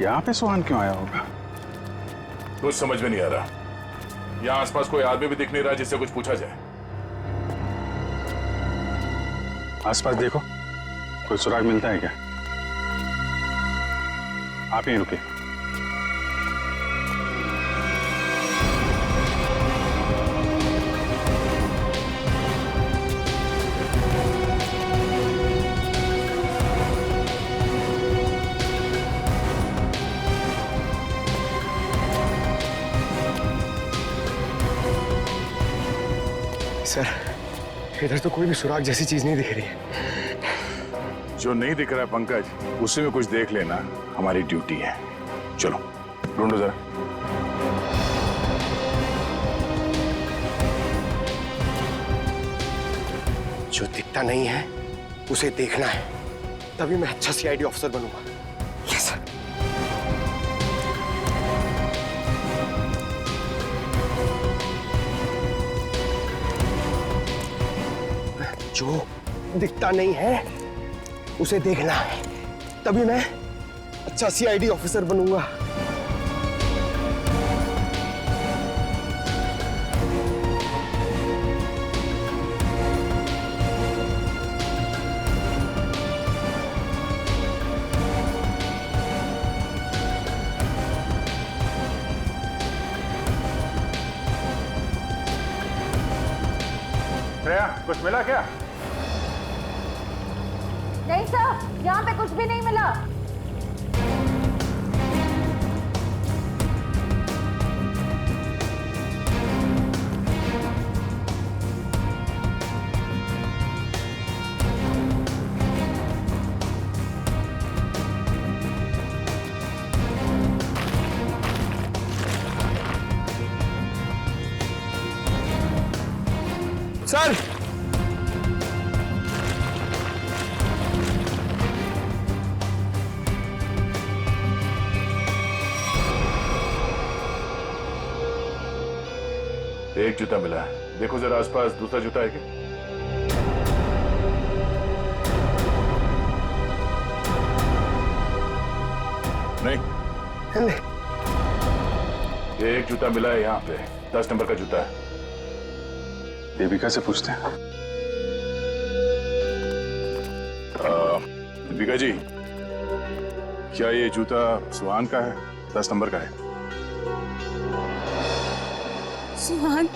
यहाँ पे सुहान क्यों आया होगा? कुछ समझ में नहीं आ रहा। यहाँ आसपास कोई आदमी भी दिख नहीं रहा जिससे कुछ पूछा जाए। आसपास देखो, कोई सुराग मिलता है क्या? आप यहीं रुके। सर, इधर तो कोई भी सुराग जैसी चीज नहीं दिख रही है। जो नहीं दिख रहा है पंकज, उसी में कुछ देख लेना हमारी ड्यूटी है। चलो ढूंढो जरा। जो दिखता नहीं है उसे देखना है, तभी मैं अच्छा सीआईडी ऑफिसर बनूंगा। Yes sir. जो दिखता नहीं है उसे देखना है, तभी मैं अच्छा सीआईडी ऑफिसर बनूंगा। श्रेया, कुछ मिला क्या? नहीं सर, यहाँ पे कुछ भी नहीं मिला। सर, एक जूता मिला है। देखो जरा आसपास दूसरा जूता है क्या? नहीं, ये एक जूता मिला है यहाँ पे, 10 नंबर का जूता है। देविका से पूछते हैं। दीपिका जी, क्या ये जूता सुहान का है? 10 नंबर का है। सुहान,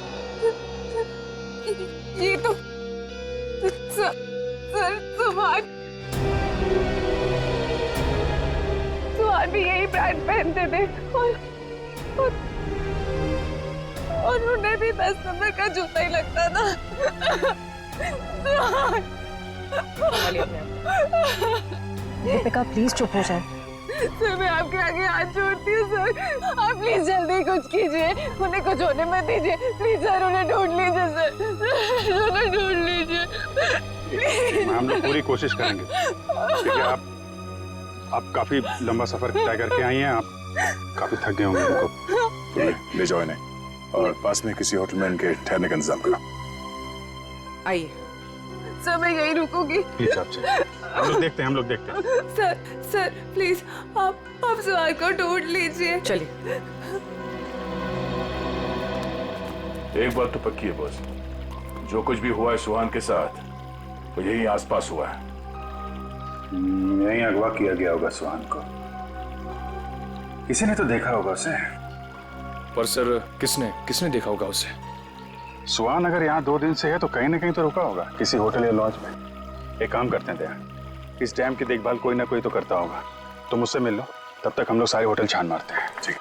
ये तो सर सुहान भी यही ब्रांड पहनते थे और उन्हें भी 10 नंबर का जूता ही लगता था। दीपिका प्लीज चुप हो जाए। सर मैं आपके आगे हाथ जोड़ती हूँ सर, आप प्लीज जल्दी कुछ कीजिए, उन्हें कुछ होने मत दीजिए प्लीज सर, उन्हें ढूंढ लीजिए सर, उन्हें ढूंढ लीजिए। हम लोग पूरी कोशिश करेंगे, क्योंकि आप काफी लंबा सफर तय करके आई हैं, आप काफी थक गए होंगे। उनको ले जाओ इन्हें और पास में किसी होटल में इनके ठहरने का इंतजाम करो। आइए सर मैं यही रुकूंगी। प्लीज आप हम लोग देखते हैं। सर प्लीज आप सुहान को ढूंढ लीजिए। चलिए। एक बात तो पक्की है बॉस, जो कुछ भी हुआ है सुहान के साथ वो यही आसपास हुआ है। यहीं अगवा किया गया होगा सुहान को, किसी ने तो देखा होगा उसे। पर सर किसने देखा होगा उसे? सुहान अगर यहाँ 2 दिन से है तो कहीं ना कहीं तो रुका होगा, किसी होटल या लॉज में। एक काम करते हैं दया, इस डैम की देखभाल कोई ना कोई तो करता होगा, तो मुझसे मिल लो, तब तक हम लोग सारे होटल छान मारते हैं। ठीक है।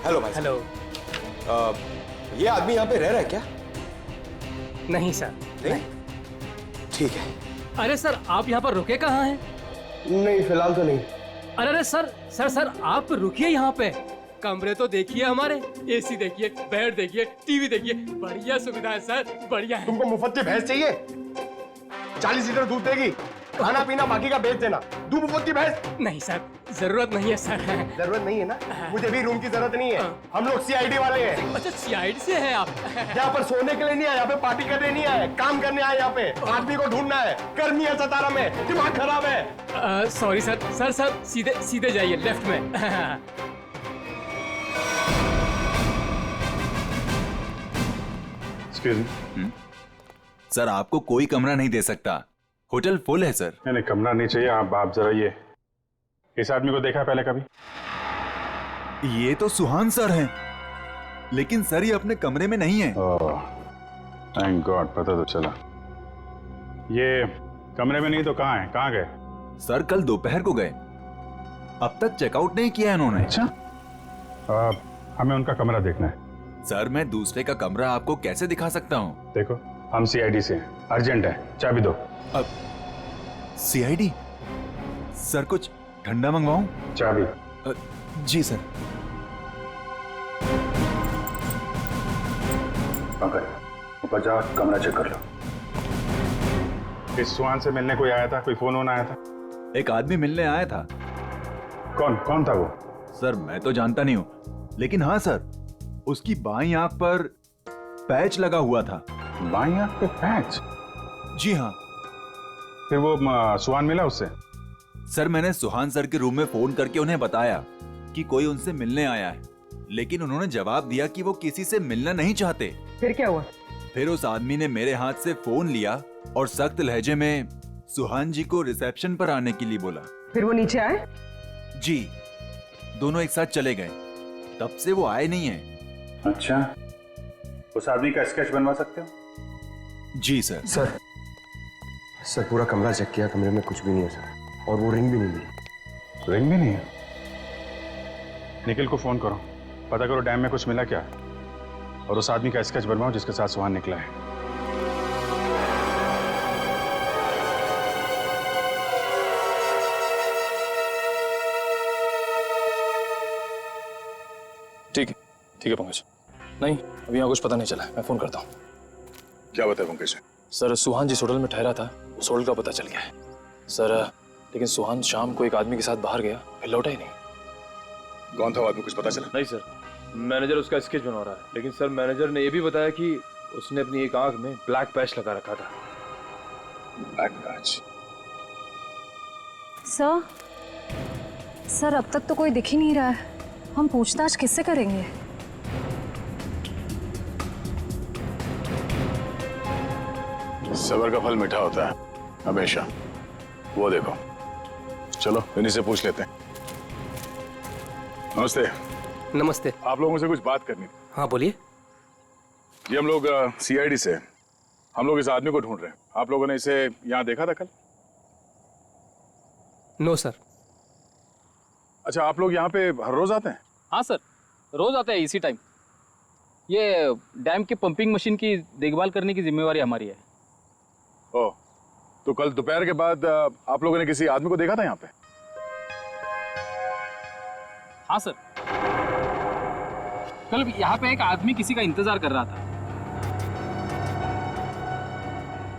हेलो भाई। हेलो। ये आदमी यहाँ पे रह रहा है क्या? नहीं सर। नहीं? ठीक है। अरे सर आप यहाँ पर रुके कहाँ हैं? नहीं, फिलहाल तो नहीं। अरे सर आप रुकिए यहाँ पे। कमरे तो देखिए हमारे, एसी देखिए, बेड देखिए, टीवी देखिए, बढ़िया सुविधा है सर, बढ़िया है। तुमको मुफ्त की भैंस चाहिए? 40 लीटर दूध देगी, खाना पीना बाकी का बेच देना। दूध मुफ्त की भैंस? नहीं सर, जरूरत नहीं है सर। जरूरत नहीं है ना? मुझे भी रूम की जरूरत नहीं है। हम लोग सीआईडी वाले हैं। अच्छा सीआईडी से है आप? यहाँ पर सोने के लिए नहीं आए, यहाँ पे पार्टी करने नहीं आए, काम करने आए। यहाँ पे आदमी को ढूंढना है। गर्मी है सतारा में, दिमाग खराब है। सॉरी सर, सर सीधे सीधे जाइए लेफ्ट में। Excuse me. सर आपको कोई कमरा नहीं दे सकता, होटल फुल है सर। नहीं कमरा नहीं चाहिए। आप जरा ये इस आदमी को देखा है पहले कभी? ये तो सुहान सर हैं, लेकिन सर ये अपने कमरे में नहीं है। थैंक गॉड, पता तो चला। ये कमरे में नहीं तो कहाँ है? कहाँ गए? सर कल दोपहर को गए, अब तक चेकआउट नहीं किया इन्होंने। अच्छा, हमें उनका कमरा देखना है। सर मैं दूसरे का कमरा आपको कैसे दिखा सकता हूँ? देखो हम सीआईडी से हैं, अर्जेंट है, चाबी दो। अब सीआईडी? सर कुछ ठंडा मंगवाऊं? चाबी। जी सर। पंकज ऊपर जाओ, कमरा चेक कर लो। इस सुहान से मिलने कोई आया था? कोई फोन वोन आया था? एक आदमी मिलने आया था। कौन था वो? सर मैं तो जानता नहीं हूँ, लेकिन हाँ सर उसकी बाईं आंख पर पैच लगा हुआ था। बाईं आंख पे पैच? जी हाँ। फिर वो सुहान मिला उससे? सर मैंने सुहान सर के रूम में फोन करके उन्हें बताया कि कोई उनसे मिलने आया है, लेकिन उन्होंने जवाब दिया कि वो किसी से मिलना नहीं चाहते। फिर क्या हुआ? फिर उस आदमी ने मेरे हाथ से फोन लिया और सख्त लहजे में सुहान जी को रिसेप्शन पर आने के लिए बोला। फिर वो नीचे आए? जी, दोनों एक साथ चले गए, तब से वो आए नहीं है। अच्छा, उस आदमी का स्केच बनवा सकते हो? जी सर। सर पूरा कमरा चेक किया, कमरे में कुछ भी नहीं है सर, और वो रिंग भी नहीं मिली। रिंग भी नहीं है? निखिल को फोन करो, पता करो डैम में कुछ मिला क्या, और उस आदमी का स्केच बनवाओ जिसके साथ सुहान निकला है। ठीक है पंकज। नहीं अभी यहाँ कुछ पता नहीं चला, मैं फोन करता हूँ। क्या बताया पंकज? सर सुहान जिस होटल में ठहरा था उस होटल का पता चल गया है सर, लेकिन सुहान शाम को एक आदमी के साथ बाहर गया, फिर लौटा ही नहीं। कौन था वो आदमी, कुछ पता चला? नहीं सर, मैनेजर उसका स्केच बनवा रहा है, लेकिन सर मैनेजर ने यह भी बताया कि उसने अपनी एक आंख में ब्लैक पैच लगा रखा था। Black patch? सर अब तक तो कोई दिख ही नहीं रहा है, हम पूछताछ किससे करेंगे? सबर का फल मीठा होता है हमेशा। वो देखो, चलो इन्हीं से पूछ लेते हैं। नमस्ते। नमस्ते। आप लोगों से कुछ बात करनी थी। हाँ बोलिए। जी हम लोग सीआईडी से, हम लोग इस आदमी को ढूंढ रहे हैं। आप लोगों ने इसे यहाँ देखा था कल? No sir. अच्छा, आप लोग यहाँ पे हर रोज आते हैं? हाँ सर, रोज आते हैं इसी टाइम। ये डैम के पंपिंग मशीन की देखभाल करने की जिम्मेवारी हमारी है। ओह, तो कल दोपहर के बाद आप लोगों ने किसी आदमी को देखा था यहाँ पे? हाँ सर, कल यहाँ पे एक आदमी किसी का इंतजार कर रहा था।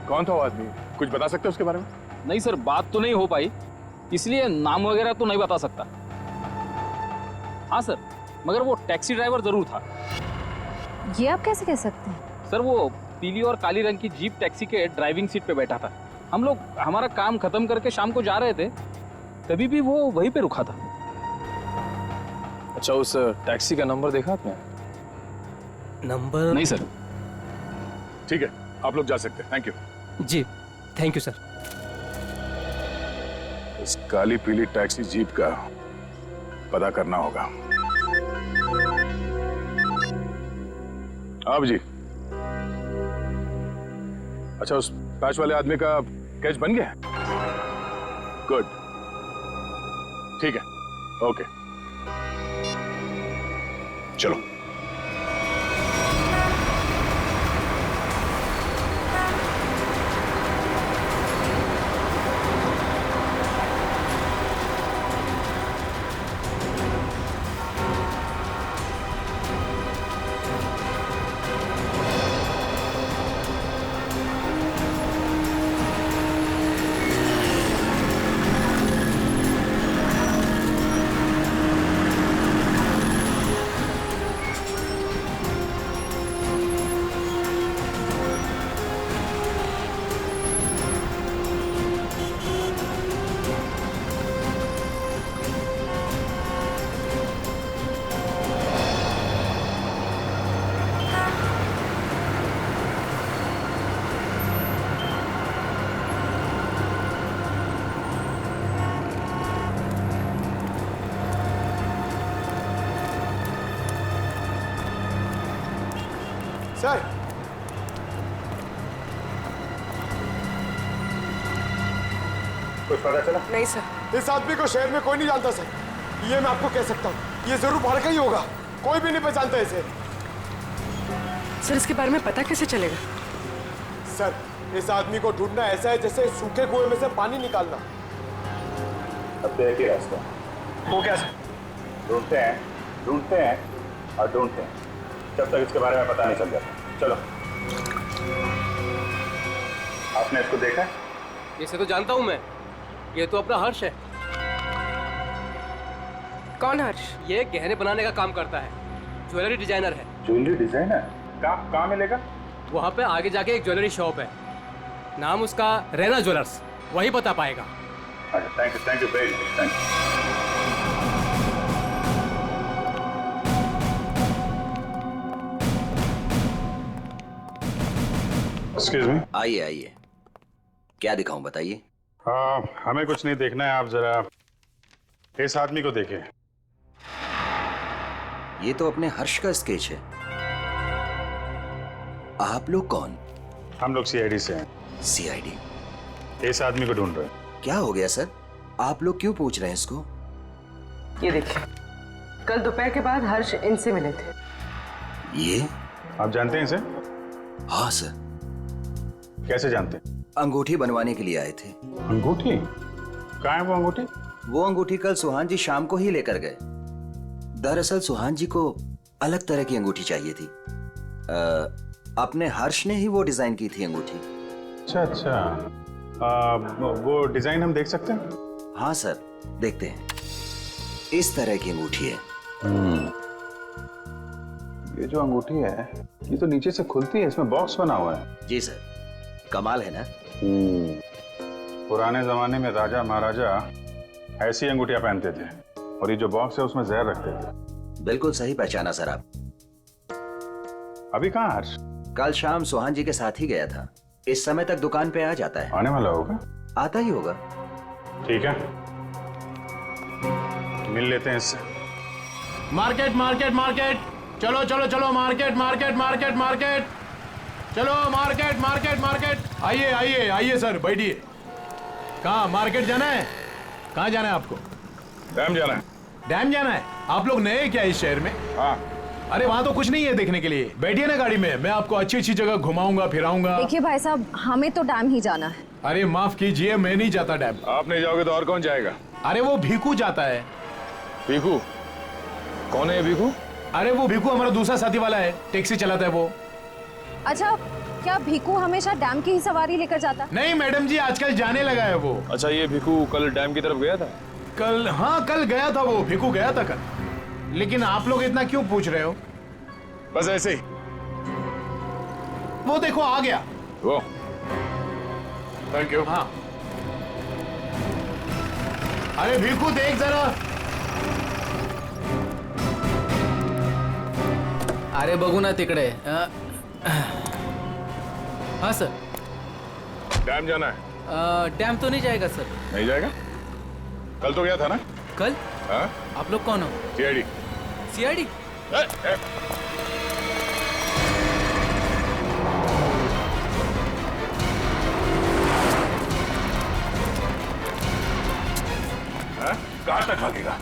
कौन था वो आदमी, कुछ बता सकते हो उसके बारे में? नहीं सर, बात तो नहीं हो पाई, इसलिए नाम वगैरह तो नहीं बता सकता। हाँ सर, मगर वो टैक्सी ड्राइवर जरूर था। ये आप कैसे कह सकते हैं? सर वो पीली और काली रंग की जीप टैक्सी के ड्राइविंग सीट पे बैठा था। हम लोग हमारा काम खत्म करके शाम को जा रहे थे, तभी भी वो वहीं पे रुका था। अच्छा, उस टैक्सी का नंबर देखा आपने? नंबर? नहीं सर। ठीक है, आप लोग जा सकते हैं। Thank you. जी थैंक यू सर। इस काली पीली टैक्सी जीप का पता करना होगा। आप जी, अच्छा उस पैच वाले आदमी का कैच बन गया? गुड, ठीक है, ओके, चलो। कुछ पता चला? नहीं सर। इस आदमी को शहर में कोई नहीं जानता सर, ये मैं आपको कह सकता हूँ। ये जरूर बाहर का ही होगा, कोई भी नहीं पहचानता इसे। सर इसके बारे में पता कैसे चलेगा? सर इस आदमी को ढूंढना ऐसा है जैसे सूखे कुएं में से पानी निकालना। अब तो एक ही रास्ता, वो कैसे? ढूंढते हैं और ढूंढते हैं जब तक इसके बारे में पता नहीं चल जाता। चलो। आपने इसको देखा है? इसे तो जानता हूँ मैं, ये तो अपना हर्ष है। कौन हर्ष? ये गहने बनाने का काम करता है, ज्वेलरी डिजाइनर है। Jewellery designer? कहाँ मिलेगा? वहाँ पे आगे जाके एक ज्वेलरी शॉप है, नाम उसका रैना ज्वेलर्स, वही बता पाएगा। अच्छा, thank you very much, thank you. Excuse me. आइए आइए, क्या दिखाऊं बताइए। हमें कुछ नहीं देखना है, आप जरा इस आदमी को देखें। ये तो अपने हर्ष का स्केच है। आप लोग कौन? हम लोग सीआईडी से हैं। सीआईडी? इस आदमी को ढूंढ रहे हैं। क्या हो गया सर, आप लोग क्यों पूछ रहे हैं इसको? ये देखिए, कल दोपहर के बाद हर्ष इनसे मिले थे। ये आप जानते हैं इसे? हाँ सर। कैसे जानते हैं? अंगूठी बनवाने के लिए आए थे। अंगूठी? कहाँ है वो अंगूठी? वो अंगूठी कल सुहान जी शाम को ही लेकर गए। दरअसल सुहान जी को अलग तरह की अंगूठी चाहिए थी। अपने हर्ष ने ही वो डिजाइन की थी अंगूठी। अच्छा। वो डिजाइन हम देख सकते हैं? हाँ सर, देखते हैं। इस तरह की अंगूठी है। ये जो अंगूठी है, ये तो नीचे से खुलती है, इसमें बॉक्स बना हुआ है। जी सर, कमाल है ना। पुराने जमाने में राजा महाराजा ऐसी अंगूठियां पहनते थे, और ये जो बॉक्स है उसमें जहर रखते थे। बिल्कुल सही पहचाना सर आप। अभी कहाँ हर्ष? कल शाम सुहान जी के साथ ही गया था। इस समय तक दुकान पे आ जाता है। आने वाला होगा? आता ही होगा। ठीक है, मिल लेते हैं इससे। मार्केट मार्केट मार्केट, चलो चलो चलो, मार्केट मार्केट मार्केट मार्केट, चलो मार्केट मार्केट मार्केट। आइए आइए आइए सर, बैठिए। कहाँ मार्केट जाना है? कहाँ जाना है आपको? डैम जाना है। डैम जाना है? आप लोग नए क्या इस शहर में? हाँ। अरे वहाँ तो कुछ नहीं है देखने के लिए। बैठिए ना गाड़ी में, मैं आपको अच्छी अच्छी जगह घुमाऊंगा फिराऊंगा। देखिए भाई साहब, हमें तो डैम ही जाना है। अरे माफ कीजिए, मैं नहीं जाता डैम। आप नहीं जाओगे तो और कौन जाएगा? अरे वो भीखू जाता है। भीखू? कौन है भीखू? अरे वो भीखू हमारा दूसरा साथी वाला है, टैक्सी चलाता है वो। अच्छा, क्या भीखू हमेशा डैम की ही सवारी लेकर जाता? नहीं मैडम जी, आजकल जाने लगा है वो। अच्छा, ये भिखू कल डैम की तरफ गया था? कल? हाँ कल गया था वो, भीखू गया था कल। लेकिन आप लोग इतना क्यों पूछ रहे हो? बस ऐसे ही। वो देखो आ गया वो। Thank you. हाँ। अरे भीखू देख जरा। अरे बघू ना तिकडे। हाँ सर। डैम जाना है? डैम तो नहीं जाएगा सर। नहीं जाएगा? कल तो गया था ना? कल? हाँ? आप लोग कौन हो? सीआईडी। सीआईडी? कहाँ तक भागेगा?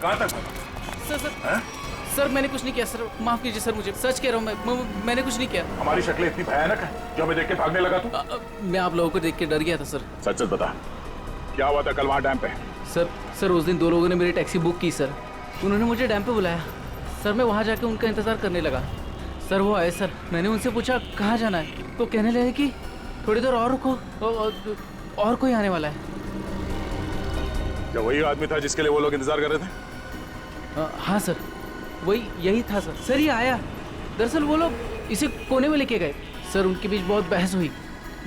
कहाँ तक भागेगा? सर सर सर मैंने कुछ नहीं किया सर, माफ कीजिए सर, मुझे सच कह रहा हूँ, मैंने कुछ नहीं किया। हमारी शक्लें इतनी भयानक है जो हमें देख के भागने लगा तू? मैं आप लोगों को देख के डर गया था सर। सच सच बता, क्या हुआ था कल वहाँ डैम पे? सर उस दिन दो लोगों ने मेरी टैक्सी बुक की सर, उन्होंने मुझे डैम पे बुलाया सर। मैं वहाँ जाके उनका इंतजार करने लगा सर। वो आए सर, मैंने उनसे पूछा कहाँ जाना है, तो कहने लगे कि थोड़ी देर और रुको, और कोई आने वाला है। क्या वही आदमी था जिसके लिए वो लोग इंतजार कर रहे थे? हाँ सर, वही यही था सर। सर ये आया, दरअसल वो लोग इसे कोने में लेके गए सर। उनके बीच बहुत बहस हुई,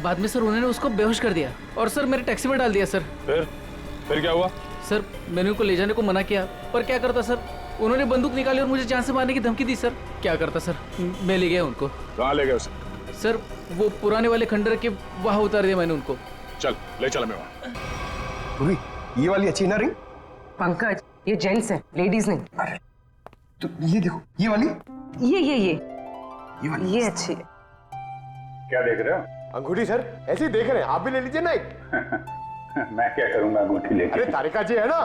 बाद में सर उन्होंने उसको बेहोश कर दिया और सर मेरे टैक्सी में डाल दिया सर। फिर क्या हुआ? सर मैंने उनको ले जाने को मना किया, पर क्या करता सर, उन्होंने बंदूक निकाली और मुझे जान से मारने की धमकी दी सर। क्या करता सर, मैं ले गया उनको। कहाँ ले गए उसे? सर वो पुराने वाले खंडर के वहाँ उतार दिया मैंने उनको। चल ले चल, मैं वहाँ। ये वाली अच्छी ना रिंग? पंकज, ये जेंट्स है, लेडीज नहीं। अरे तो ये देखो, ये वाली, ये वाली, ये अच्छी है। क्या देख रहे हो? अंगूठी सर, ऐसे ही देख रहे हैं, आप भी ले लीजिए ना एक। मैं क्या करूंगा अंगूठी लेके? अरे तारिका जी है ना।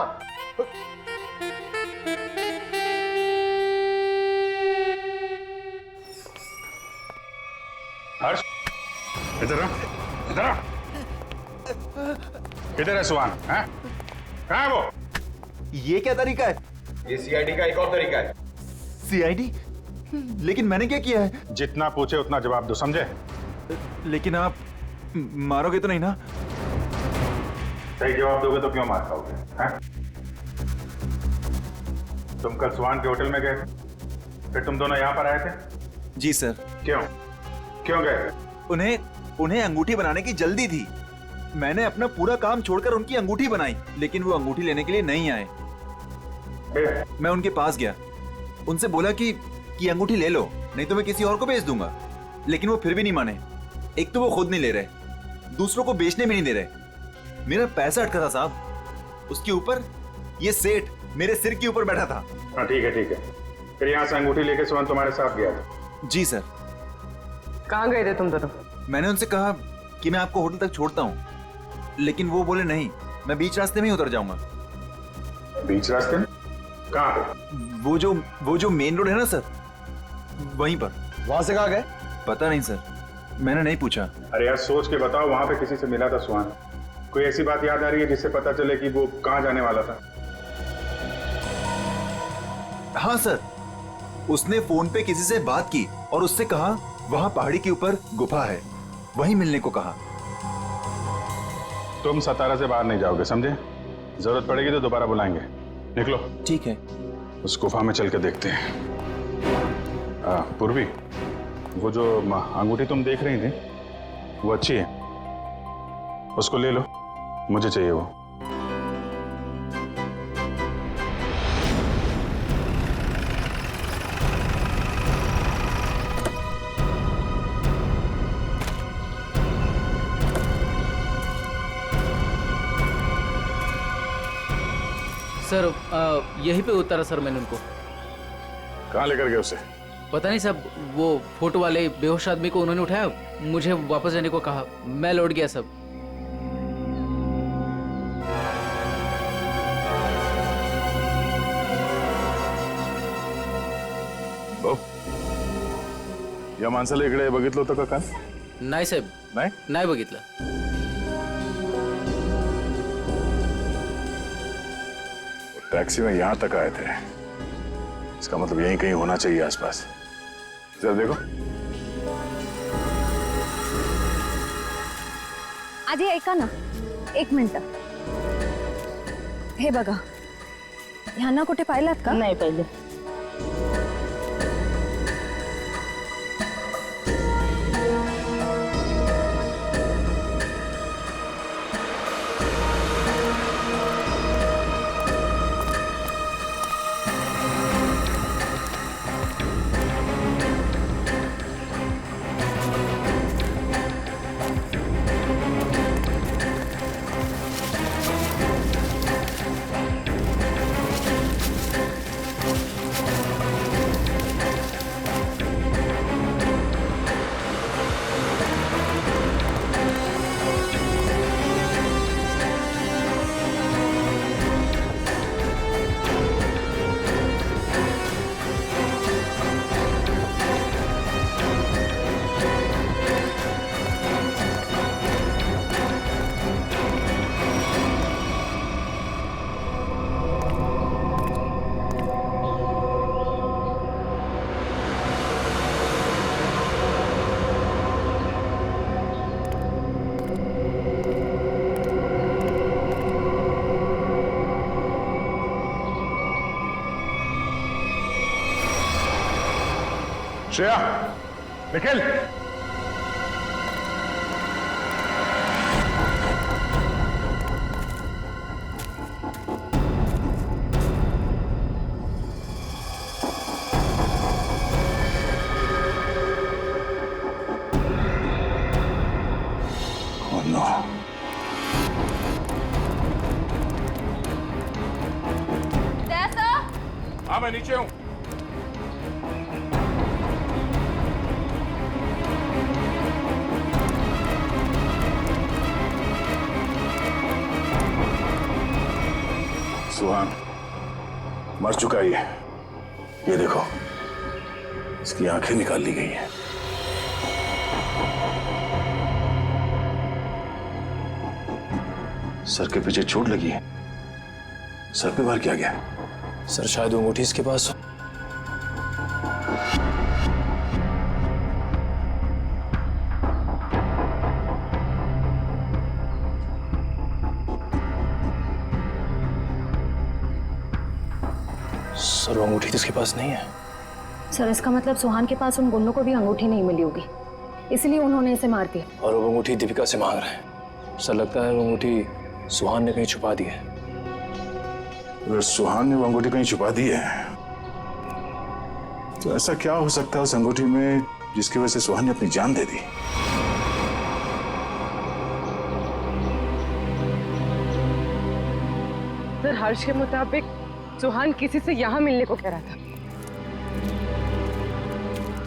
हर्ष, इधर आ, इधर आ। किधर है सुहान? हैं? कहाँ है वो? ये क्या तरीका है? ये सीआईडी का एक और तरीका है। सीआईडी? लेकिन मैंने क्या किया है? जितना पूछे उतना जवाब दो, समझे? लेकिन आप मारोगे तो नहीं ना? सही जवाब दोगे तो क्यों मार खाओगे? हैं? तुम कल सुहान के होटल में गए, फिर तुम दोनों यहाँ पर आए थे? जी सर। क्यों? क्यों गए? उन्हें अंगूठी बनाने की जल्दी थी। मैंने अपना पूरा काम छोड़कर उनकी अंगूठी बनाई, लेकिन वो अंगूठी लेने के लिए नहीं आए। मैं उनके पास गया, उनसे बोला कि अंगूठी ले लो, नहीं तो मैं किसी और को बेच दूंगा। लेकिन वो फिर भी नहीं माने। एक तो वो खुद नहीं ले रहे, दूसरों को बेचने भी नहीं दे रहे। मेरा पैसा अटका था साहब, उसके ऊपर ये सेठ मेरे सिर के ऊपर बैठा था। हाँ ठीक है ठीक है। फिर यहाँ से अंगूठी लेके सुहान तुम्हारे साथ गया था? जी सर। कहाँ गए थे तुम दोनों? मैंने उनसे कहा कि मैं आपको होटल तक छोड़ता हूँ, लेकिन वो बोले नहीं, मैं बीच रास्ते में ही उतर जाऊंगा। बीच रास्ते में? कहाँ पे? वो जो मेन रोड है ना सर, वहीं पर। वहां से कहाँ गए? पता नहीं सर, मैंने नहीं पूछा। अरे यार सोच के बताओ, वहां पे किसी से मिला था सुहान? कोई ऐसी बात याद आ रही है जिससे पता चले कि वो कहाँ जाने वाला था? हाँ सर, उसने फोन पे किसी से बात की और उससे कहा वहां पहाड़ी के ऊपर गुफा है, वहीं मिलने को कहा। तुम सतारा से बाहर नहीं जाओगे, समझे? जरूरत पड़ेगी तो दोबारा बुलाएंगे। निकलो। ठीक है। उस गुफा में चल के देखते हैं। पूर्वी, वो जो अंगूठी तुम देख रही थी वो अच्छी है, उसको ले लो, मुझे चाहिए वो। सर यहीं पे उतारा सर मैंने उनको। कहाँ लेकर गए उसे? पता नहीं सब, वो फोटो वाले बेहोश आदमी को उन्होंने उठाया, मुझे वापस जाने को कहा, मैं लौट गया सब। या माणसाला इकडे बघितलं होतं का काल? नाही साहेब, नाही बघितलं। टैक्सी में यहाँ तक आए थे, इसका मतलब यहीं कहीं होना चाहिए आसपास। जरा देखो। आधी ऐका ना, एक मिनिट। हे बघा, ह्यांना कुठे पाहिलात का? नाही पाहिले। Shreya, Nikhil, oh no. हाँ मैं नीचे हूँ। सुहान मर चुका है ये देखो, इसकी आंखें निकाल ली गई हैं। सर के पीछे चोट लगी है। सर पे वार किया गया। सर शायद वो अंगूठी इसके पास हो। सर वो अंगूठी तो इसके पास नहीं है। सर इसका मतलब सुहान के पास उन गुंडों को भी अंगूठी नहीं मिली होगी, इसलिए उन्होंने इसे मार दिया। और वो अंगूठी दीपिका से मांग रहे हैं। सर लगता है वो अंगूठी सुहान ने कहीं छुपा दी है। अगर सुहान ने वो अंगूठी कहीं छुपा दी है तो ऐसा क्या हो सकता है उस अंगूठी में जिसकी वजह से सुहान ने अपनी जान दे दी? सर हर्ष के मुताबिक सुहान किसी से यहाँ मिलने को कह रहा था।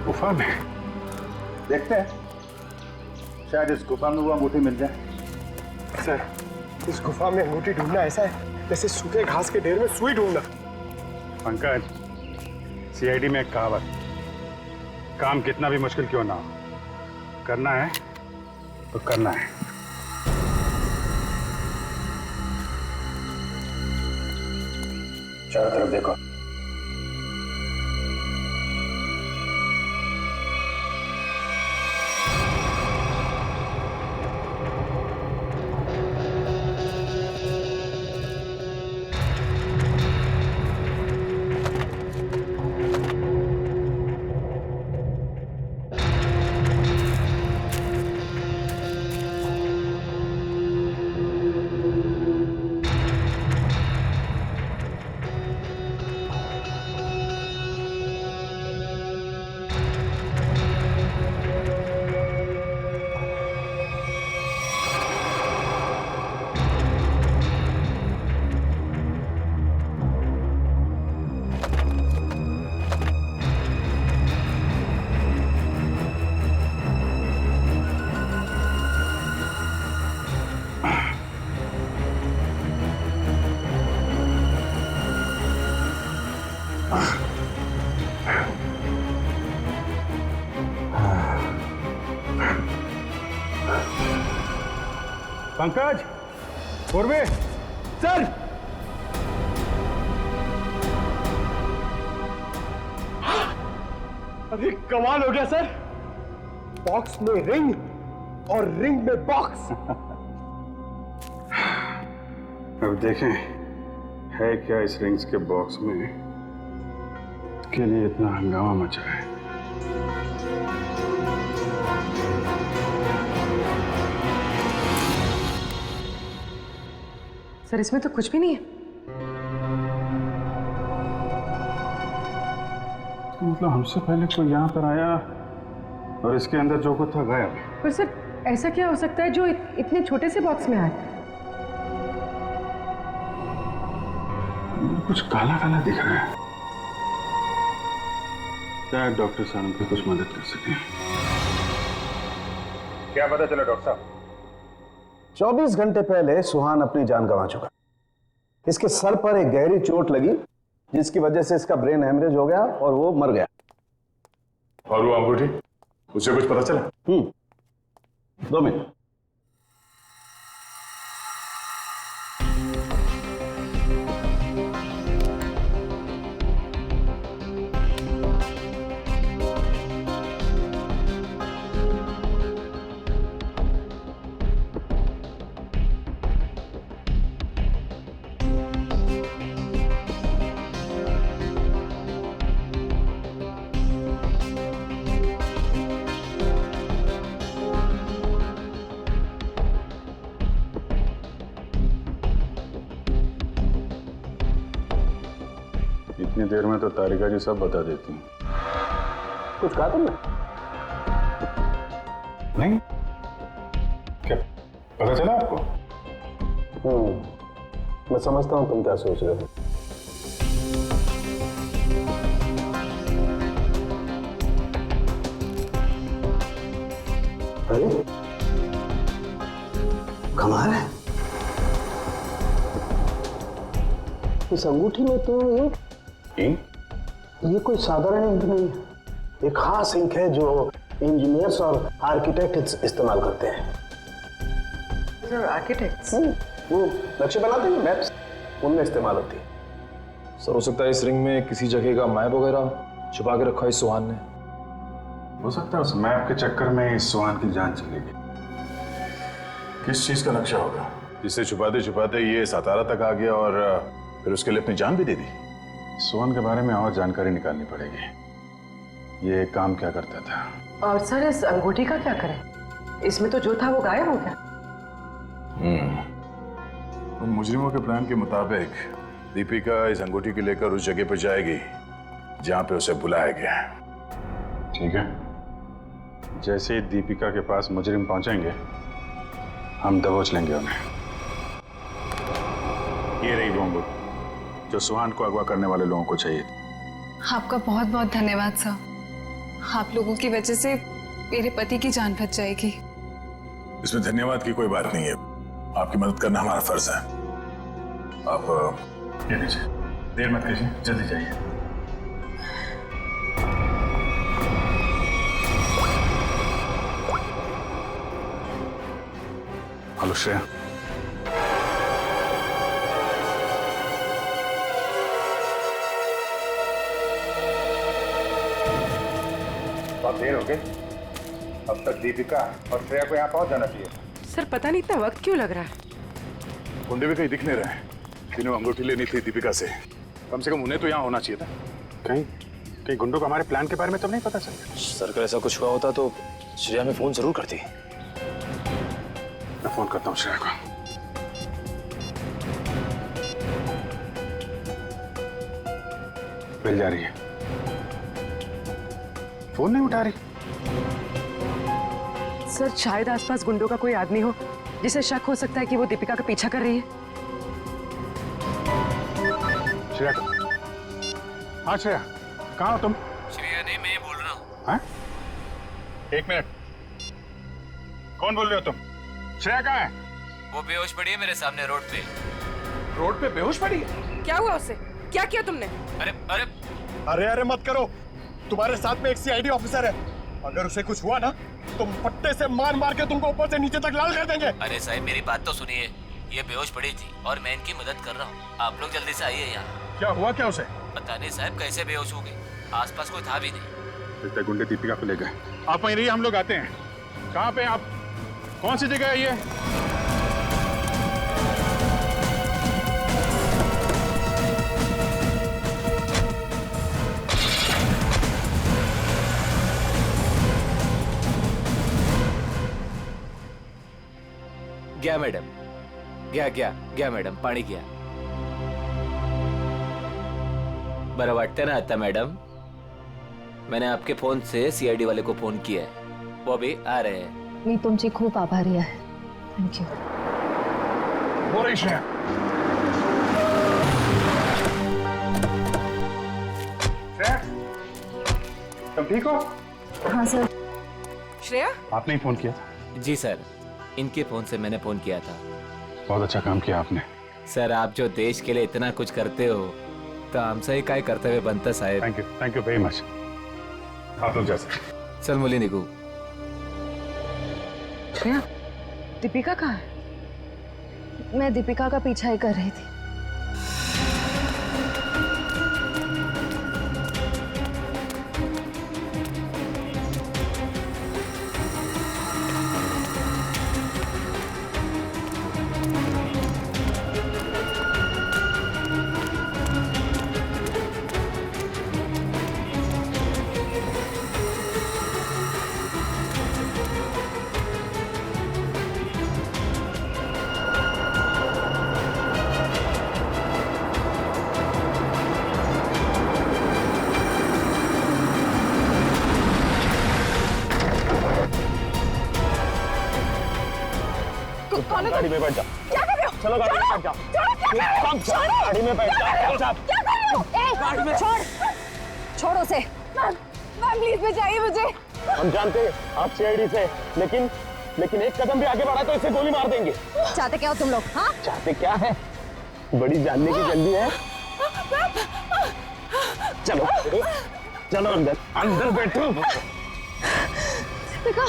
गुफा में देखते हैं, शायद इस गुफा में वो अंगूठी मिल जाए। सर इस गुफा में अंगूठी ढूंढना ऐसा है जैसे सूखे घास के ढेर में सुई ढूंढना। पंकज, सीआईडी में एक कहावत, काम कितना भी मुश्किल क्यों ना हो, करना है तो करना है। चारों तरफ देखो। पंकज, पूर्वे, सर। अरे कमाल हो गया सर, बॉक्स में रिंग और रिंग में बॉक्स। अब देखें है क्या इस रिंग्स के बॉक्स में के लिए इतना हंगामा मचा है। सर इसमें तो कुछ भी नहीं है। तो मतलब हमसे पहले कोई यहाँ पर आया और इसके अंदर जो कुछ था गायब। पर सर ऐसा क्या हो सकता है जो इतने छोटे से बॉक्स में आए? कुछ काला काला दिख रहा है। शायद डॉक्टर साहब हमको कुछ मदद कर सके। क्या पता चला डॉक्टर साहब? 24 घंटे पहले सुहान अपनी जान गंवा चुका। इसके सर पर एक गहरी चोट लगी जिसकी वजह से इसका ब्रेन हेमरेज हो गया और वो मर गया। और वो अंगूठी, उसे कुछ पता चला? 2 मिनट। इतनी देर में तो तारिका जी सब बता देती हैं। कुछ कहा तुमने? नहीं, क्या पता चला आपको? मैं समझता हूं तुम क्या सोच रहे हो। अरे कमाल है, इस अंगूठी में तो इंक ये कोई साधारण इंक नहीं है, एक खास इंक है जो इंजीनियर्स और आर्किटेक्ट इस्तेमाल करते हैं। सर आर्किटेक्ट्स वो नक्शे बनाते हैं, मैप्स, उनमें इस्तेमाल होती है। सर हो सकता है इस रिंग में किसी जगह का मैप वगैरह छुपा के रखा है इस सुहान ने। हो सकता है उस मैप के चक्कर में इस सुहान की जान चली गई। किस चीज का नक्शा होगा जिसे छुपाते छुपाते ये सातारा तक आ गया और फिर उसके लिए अपनी जान भी दे दी? सुहान के बारे में और जानकारी निकालनी पड़ेगी। ये काम क्या करता था? और सर इस अंगूठी का क्या करें? इसमें तो जो था वो गायब हो गया। उन मुजरिमों के प्लान के मुताबिक दीपिका इस अंगूठी को लेकर उस जगह पर जाएगी जहां पे उसे बुलाया गया है। ठीक है, जैसे ही दीपिका के पास मुजरिम पहुंचेंगे हम दबोच लेंगे उन्हें। ये रही वो अंगूठी जो सुहान को अगवा करने वाले लोगों को चाहिए थी। आपका बहुत बहुत धन्यवाद सर। आप लोगों की वजह से मेरे पति की जान बच जाएगी। इसमें धन्यवाद की कोई बात नहीं है, आपकी मदद करना हमारा फर्ज है। आप ये लीजिए, देर मत कीजिए, जल्दी जाइए। हेलो श्रेया, बहुत देर हो गई, अब तक दीपिका और श्रेया को यहाँ पहुंच जाना चाहिए। सर पता नहीं इतना वक्त क्यों लग रहा है। गुंडे भी कहीं दिख नहीं रहे हैं। जिन्हें अंगूठी लेनी थी दीपिका से, कम उन्हें तो यहाँ होना चाहिए था। कहीं गुंडों को हमारे प्लान के बारे में तब नहीं पता चल गया? सर अगर ऐसा कुछ हुआ होता तो श्रेया में फोन जरूर करती। मैं फोन करता हूँ श्रेया को। मिल जा रही है, फोन नहीं उठा रही। सर शायद आसपास गुंडों का कोई आदमी हो जिसे शक हो सकता है कि वो दीपिका का पीछा कर रही है। श्रेया, हाँ श्रेया, कहाँ हो तुम? श्रेया नहीं, मैं बोल रहा हूँ। हाँ? एक मिनट, कौन बोल रहे हो तुम? श्रेया कहाँ है? वो बेहोश पड़ी है मेरे सामने रोड पे। रोड पे बेहोश पड़ी है? क्या हुआ उसे? क्या किया तुमने? अरे अरे अरे अरे मत करो, तुम्हारे साथ में एक सीआईडी ऑफिसर है, अगर उसे कुछ हुआ ना तो पट्टे से मार मार के तुमको ऊपर से नीचे तक लाल कर देंगे। अरे साहब मेरी बात तो सुनिए, ये बेहोश पड़ी थी और मैं इनकी मदद कर रहा हूँ। आप लोग जल्दी से आइए यहाँ। क्या हुआ क्या उसे? पता नहीं साहब कैसे बेहोश हो गई, आसपास कोई था भी नहीं। लगता है गुंडे दीपिका को ले गए। आप वहीं रहिए, हम लोग आते हैं। कहाँ पे आप? कौन सी जगह है ये? गया मैडम, गया मैडम, पाणी गया। बरं वाटतं ना आता मैडम? मैंने आपके फोन से सीआईडी वाले को फोन किया है, वो अभी आ रहे हैं। मी तुमची खूप आभारी आहे। थँक्यू। हो रही श्रेया। श्रेया, तुम ठीक हो? हाँ सर। श्रेया, आपने ही फोन किया था? जी सर, इनके फोन से मैंने फोन किया था। बहुत अच्छा काम किया आपने। सर आप जो देश के लिए इतना कुछ करते हो तो हमसे ही काय कर्तव्य बनतं साहेब। Thank you very much. आप लोग जा सकते। चल मुली निघू। श्रेया, दीपिका कहाँ है? मैं दीपिका का पीछा ही कर रही थी। गाड़ी में बैठ जाओ। क्या कर रहे हो? चलो गाड़ी में बैठ जाओ। गाड़ी में बैठ जाओ। क्या कर रहे हो? गाड़ी में छोड़ उसे। मैम प्लीज बचाइए मुझे। हम जानते हैं आप सीआईडी से, लेकिन एक कदम भी आगे बढ़ा तो इसे गोली मार देंगे। चाहते क्या हो तुम लोग? हाँ, चाहते क्या है? बड़ी जानने की जल्दी है, चलो चलो अंदर अंदर बैठो। दीपिका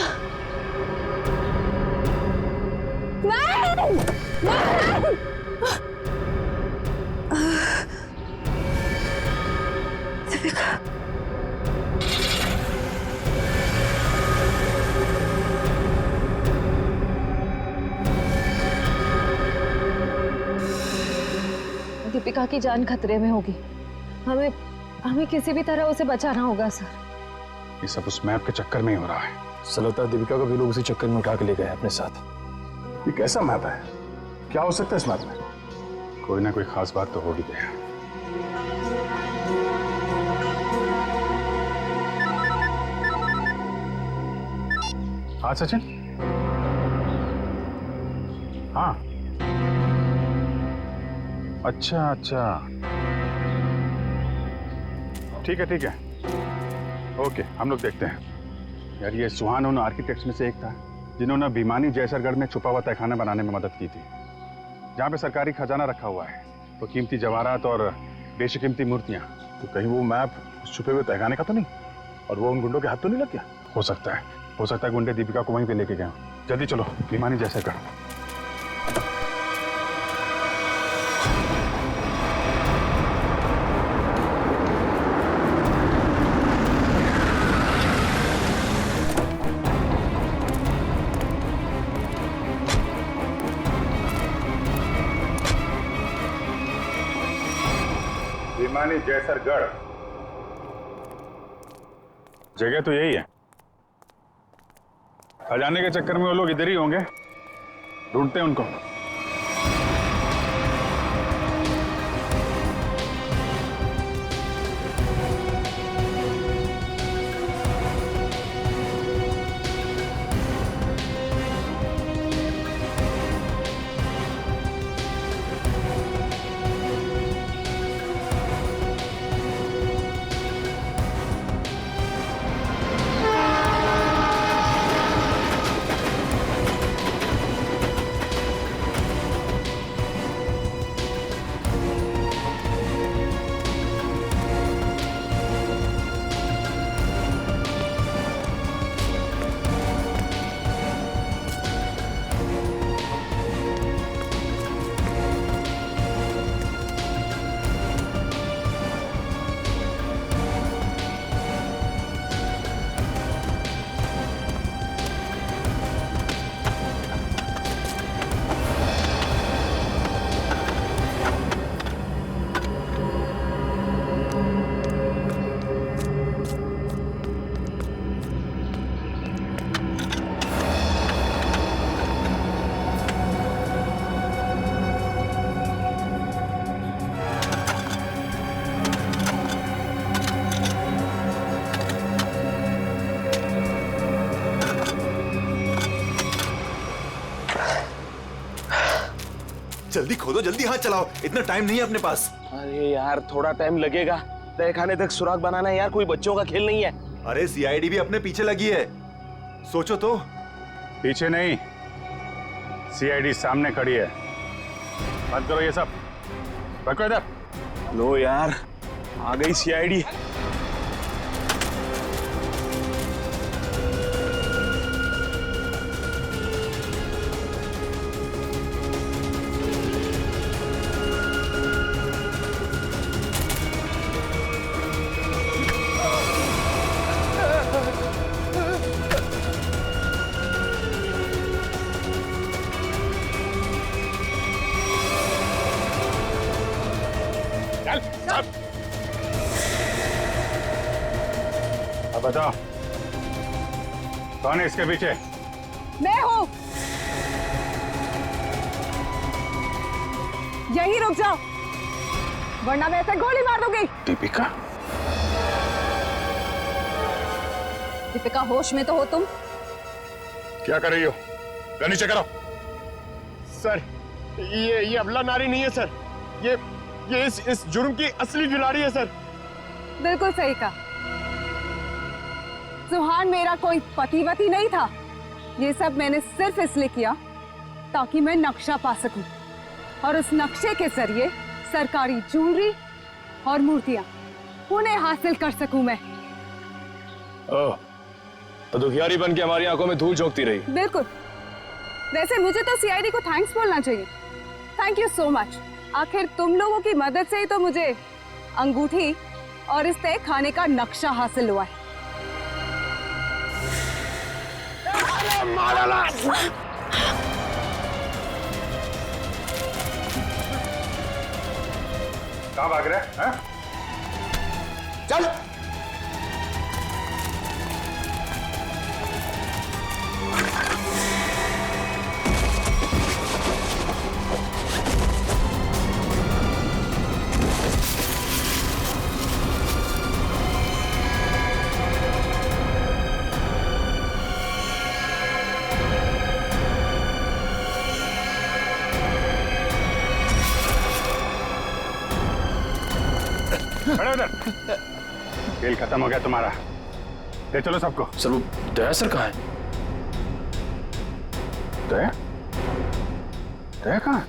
नहीं नहीं दीपिका दीपिका की जान खतरे में होगी। हमें हमें किसी भी तरह उसे बचाना होगा सर। ये सब उस मैप के चक्कर में ही हो रहा है। ऐसा लगता है दीपिका को भी लोग उसी चक्कर में उठा के ले गए अपने साथ। ये कैसा मैप है? क्या हो सकता है इस मैप में? कोई ना कोई खास बात तो होगी। हाँ सचिन। हाँ अच्छा अच्छा ठीक है ओके, हम लोग देखते हैं। यार ये सुहान उन आर्किटेक्ट्स में से एक था जिन्होंने भिमानी जैसरगढ़ में छुपा हुआ तहखाना बनाने में मदद की थी, जहाँ पे सरकारी खजाना रखा हुआ है, तो कीमती जवाहरात और बेशकीमती मूर्तियाँ। तो कहीं वो मैप उस छुपे हुए तहखाने का तो नहीं, और वो उन गुंडों के हाथ तो नहीं लग गया? हो सकता है गुंडे दीपिका को वहीं पे लेके गए। जल्दी चलो भिमानी जैसरगढ़। भिमानी जैसरगढ़ जगह तो यही है। खजाने के चक्कर में वो लोग इधर ही होंगे, ढूंढते हैं उनको। जल्दी खोदो, जल्दी हाथ चलाओ, इतना टाइम नहीं है अपने पास। अरे यार थोड़ा टाइम लगेगा, तहखाने तक सुराग बनाना है यार, कोई बच्चों का खेल नहीं है। अरे सीआईडी भी अपने पीछे लगी है, सोचो तो। पीछे नहीं, सीआईडी सामने खड़ी है। बंद करो ये सब, रखो इधर। लो यार आ गई सीआईडी। अब बताओ कौन है इसके पीछे? मैं हूँ। यही रुक जाओ वरना मैं ऐसे गोली मार दूंगी। दीपिका? दीपिका होश में तो हो तुम? क्या कर रही हो? गन नीचे करो। सर ये अबला नारी नहीं है सर, ये इस जुर्म की असली खिलाड़ी है सर। बिल्कुल सही कहा। सुहान मेरा कोई पतिवती नहीं था। ये सब मैंने सिर्फ इसलिए किया ताकि मैं नक्शा पा सकूं और उस नक्शे के जरिए सरकारी ज्वेलरी और मूर्तियां उन्हें हासिल कर सकूं मैं। ओह, तो दुखियारी बन के हमारी आंखों में धूल झोंकती रही। बिल्कुल। वैसे मुझे तो सीआईडी को थैंक्स बोलना चाहिए। Thank you so much. आखिर तुम लोगों की मदद से ही तो मुझे अंगूठी और इस तय खाने का नक्शा हासिल हुआ है। कहाँ भाग रहे हैं? चल। खड़े उधर। खेल खत्म हो गया तुम्हारा। ले चलो सबको। सर वो दया सर कहाँ है? दया? दया कहाँ?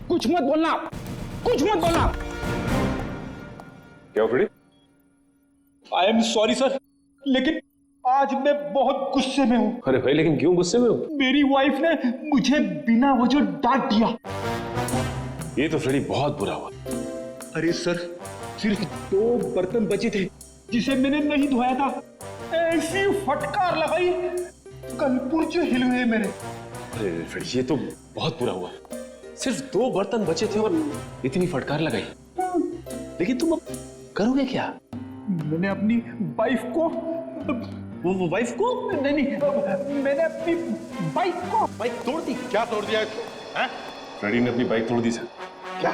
कुछ मत बोलना, कुछ मत बोलना। क्या Freddy? I am sorry sir, लेकिन आज मैं बहुत गुस्से में हूँ। अरे भाई लेकिन क्यों गुस्से में हो? मेरी वाइफ ने मुझे बिना वजह डांट दिया। ये तो फ्रेडी बहुत बुरा हुआ। अरे सर, सिर्फ 2 बर्तन बचे थे जिसे मैंने नहीं धोया था। ऐसी फटकार लगाई, कल पुर्जे हिल गए मेरे। अरे फ्रेडी ये तो बहुत बुरा हुआ। सिर्फ 2 बर्तन बचे थे और इतनी फटकार लगाई। लेकिन तुम अब करोगे क्या? मैंने अपनी वाइफ को वो वाइफ को? नहीं, मैंने अपनी बाइक तोड़ दी। क्या तोड़ दिया इसको? फ्रेडी ने अपनी बाइक तोड़ दी सर। क्या?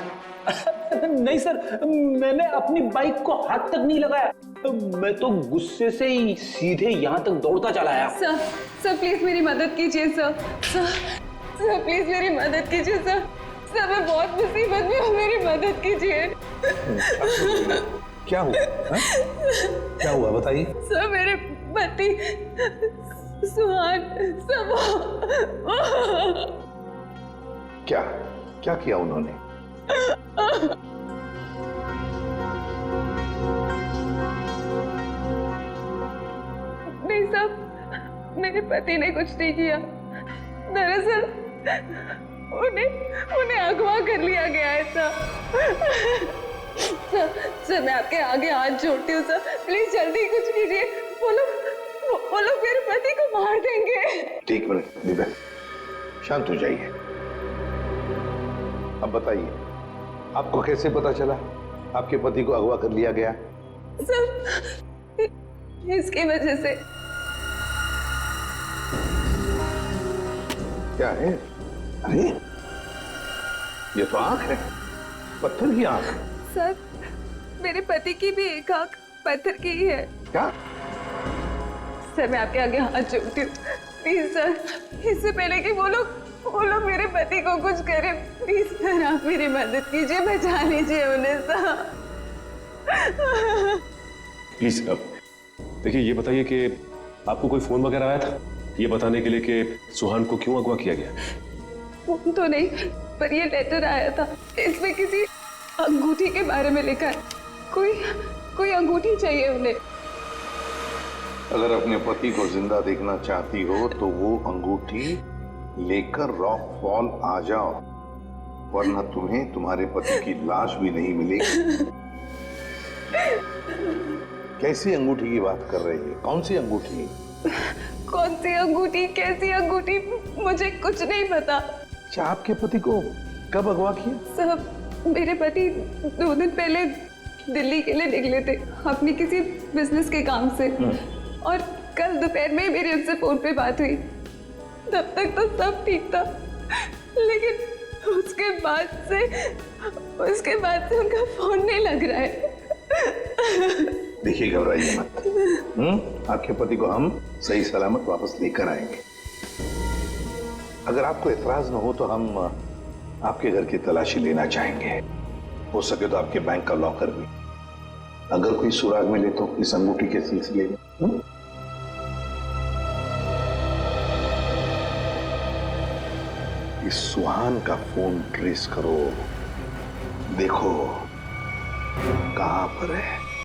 नहीं सर, मैंने अपनी बाइक को हाथ तक नहीं लगाया। मैं तो गुस्से से ही सीधे यहाँ तक दौड़ता चला आया। सर प्लीज मेरी मदद कीजिए सर। सर प्लीज मेरी मदद कीजिए सर। सर मैं बहुत मुसीबत में हूँ, मेरी मदद कीजिए। क्या हुआ? क्या हुआ बताइए। सर मेरे पति सुहान सब क्या किया उन्होंने? मेरे पति ने कुछ नहीं किया। दरअसल उन्हें अगवा कर लिया गया था। सर मैं आपके आगे हाथ जोड़ती हूँ सर, प्लीज जल्दी कुछ कीजिए। वो लोग मेरे पति को मार देंगे। ठीक मिनट दिव्या, शांत हो जाइए। अब बताइए, आपको कैसे पता चला आपके पति को अगवा कर लिया गया? सर इसकी वजह से। क्या है? अरे ये तो आंख है, पत्थर की आंख। सर मेरे पति की भी एक आंख पत्थर की ही है। क्या? सर मैं आपके आगे हाथ जोड़ती हूँ, प्लीज सर, इससे पहले कि वो लोग मेरे पति को कुछ करें, प्लीज सर आप मेरी मदद कीजिए, बचा लीजिए उन्हें सर। प्लीज देखिए, ये बताइए कि आपको कोई फोन वगैरह आया था ये बताने के लिए कि सुहान को क्यों अगवा किया गया? फोन तो नहीं, पर ये लेटर आया था, इसमें किसी अंगूठी के बारे में लिखा है। कोई अंगूठी चाहिए उन्हें। अगर अपने पति को जिंदा देखना चाहती हो तो वो अंगूठी लेकर रॉक फॉल आ जाओ, वरना तुम्हें तुम्हारे पति की लाश भी नहीं मिलेगी। कैसी अंगूठी की बात कर रही है? कौन सी अंगूठी? कौन सी अंगूठी, कैसी अंगूठी, मुझे कुछ नहीं पता। अच्छा, आपके पति को कब अगवा किया? साहब मेरे पति 2 दिन पहले दिल्ली के लिए निकले थे अपनी किसी बिजनेस के काम से, और कल दोपहर में मेरी उनसे फोन पे बात हुई। तब तक तो सब ठीक था, लेकिन उसके बाद से उनका फोन नहीं लग रहा है। देखिए, घबराइए मत। आपके पति को हम सही सलामत वापस लेकर आएंगे। अगर आपको एतराज न हो तो हम आपके घर की तलाशी लेना चाहेंगे। हो सके तो आपके बैंक का लॉकर भी, अगर कोई सुराग मिले तो इस अंगूठी के सिलसिले में। इस सुहान का फोन ट्रेस करो, देखो कहां पर है।